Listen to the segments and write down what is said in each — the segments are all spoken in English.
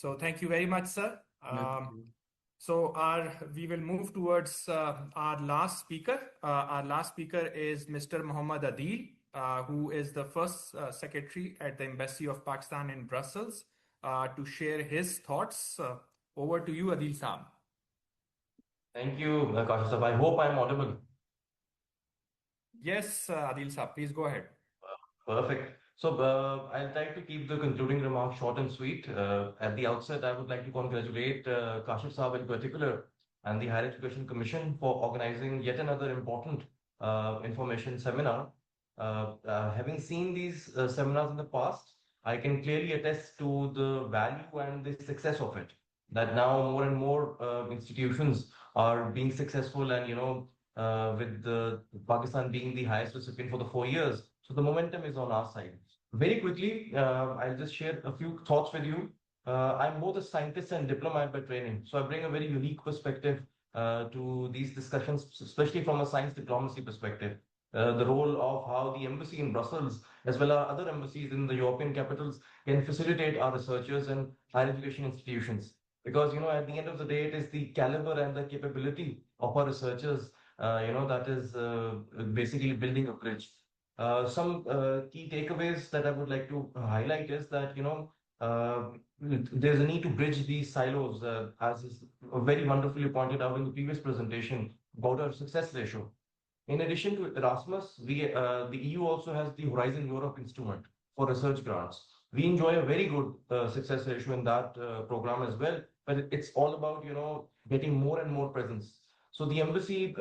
So thank you very much, sir. Yeah, thank you. So we will move towards our last speaker. Our last speaker is Mr. Muhammad Adil, who is the first secretary at the Embassy of Pakistan in Brussels, to share his thoughts. Over to you, Adil Saab. Thank you, Kaushal. I hope I'm audible. Yes, Adil Saab, please go ahead. Perfect. So I'll try to keep the concluding remarks short and sweet. At the outset, I would like to congratulate Kashif Saab in particular and the Higher Education Commission for organizing yet another important information seminar. Having seen these seminars in the past, I can clearly attest to the value and the success of it. That now more and more institutions are being successful, and with Pakistan being the highest recipient for the 4 years. So the momentum is on our side. Very quickly, I'll just share a few thoughts with you. I'm both a scientist and diplomat by training, so I bring a very unique perspective to these discussions, especially from a science diplomacy perspective. The role of how the embassy in Brussels, as well as other embassies in the European capitals, can facilitate our researchers and higher education institutions. Because, at the end of the day, it is the caliber and the capability of our researchers, that is basically building a bridge. Some key takeaways that I would like to highlight is that, there's a need to bridge these silos, as is very wonderfully pointed out in the previous presentation about our success ratio. In addition to Erasmus, the EU also has the Horizon Europe instrument for research grants. We enjoy a very good success ratio in that program as well, but it's all about, getting more and more presence. So the embassy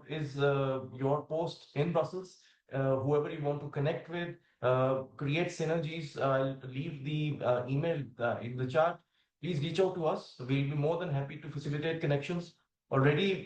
is your post in Brussels. Whoever you want to connect with, create synergies. I'll leave the email in the chat. Please reach out to us. We'll be more than happy to facilitate connections. Already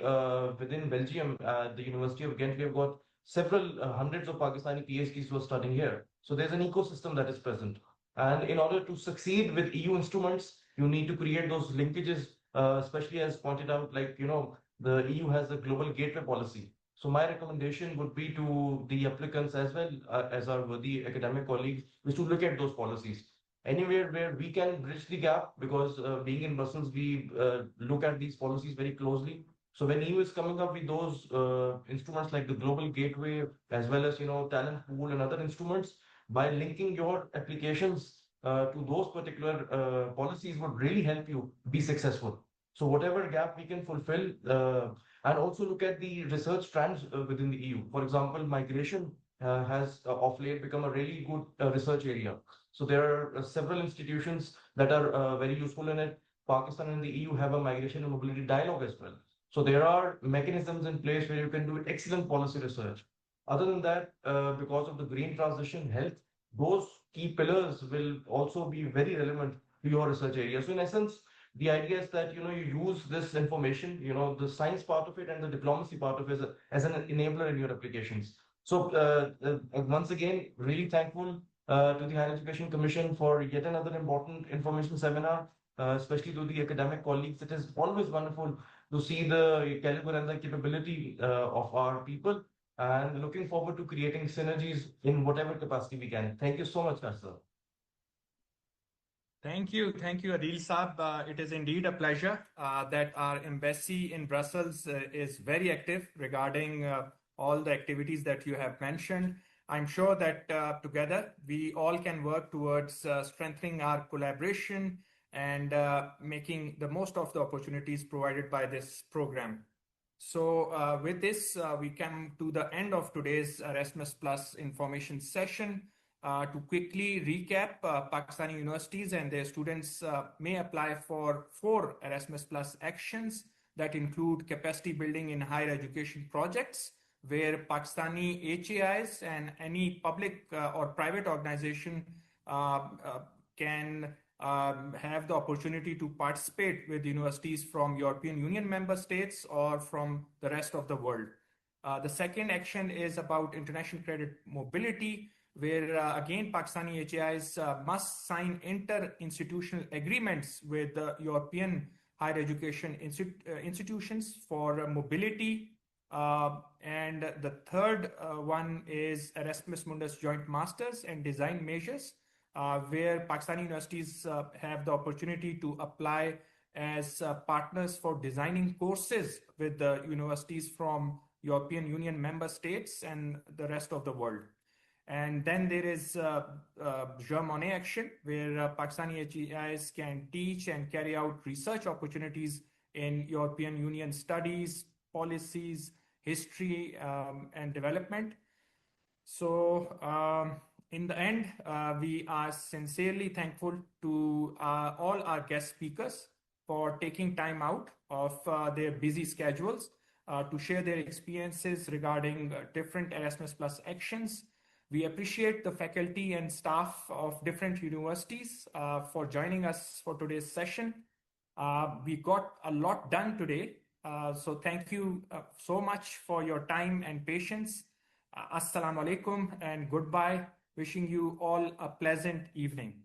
within Belgium, the University of Ghent, we have got several hundreds of Pakistani PhDs who are studying here. So there's an ecosystem that is present. And in order to succeed with EU instruments, you need to create those linkages, especially as pointed out, like, the EU has a global gateway policy. So my recommendation would be to the applicants as well as our worthy academic colleagues, is to look at those policies. Anywhere where we can bridge the gap, because being in Brussels, we look at these policies very closely. So when EU is coming up with those instruments like the Global Gateway, as well as, talent pool and other instruments, by linking your applications to those particular policies would really help you be successful. So whatever gap we can fulfill, and also look at the research trends within the EU. For example, migration has of late become a really good research area. So there are several institutions that are very useful in it. Pakistan and the EU have a migration and mobility dialogue as well. So there are mechanisms in place where you can do excellent policy research. Other than that, because of the green transition, health, those key pillars will also be very relevant to your research area. So in essence, the idea is that, you use this information, the science part of it and the diplomacy part of it as an enabler in your applications. So once again, really thankful to the Higher Education Commission for yet another important information seminar, especially to the academic colleagues. It is always wonderful to see the caliber and the capability of our people, and looking forward to creating synergies in whatever capacity we can. Thank you so much, sir. Thank you, Adil Saab. It is indeed a pleasure that our embassy in Brussels is very active regarding all the activities that you have mentioned. I'm sure that together we all can work towards strengthening our collaboration and making the most of the opportunities provided by this program. So with this, we come to the end of today's Erasmus Plus information session. To quickly recap, Pakistani universities and their students may apply for 4 Erasmus Plus actions that include capacity building in higher education projects, where Pakistani HAIs and any public or private organization can have the opportunity to participate with universities from European Union member states or from the rest of the world. The second action is about international credit mobility, where again Pakistani HAIs must sign inter-institutional agreements with the European higher education institutions for mobility. And the third one is Erasmus Mundus Joint Masters and Design Measures, where Pakistani universities have the opportunity to apply as partners for designing courses with the universities from European Union member states and the rest of the world. And then there is Jean Monnet Action, where Pakistani HEIs can teach and carry out research opportunities in European Union studies, policies, history, and development. So, in the end, we are sincerely thankful to all our guest speakers for taking time out of their busy schedules to share their experiences regarding different Erasmus Plus actions. We appreciate the faculty and staff of different universities for joining us for today's session. We got a lot done today. So thank you so much for your time and patience. Assalamu alaikum and goodbye. Wishing you all a pleasant evening.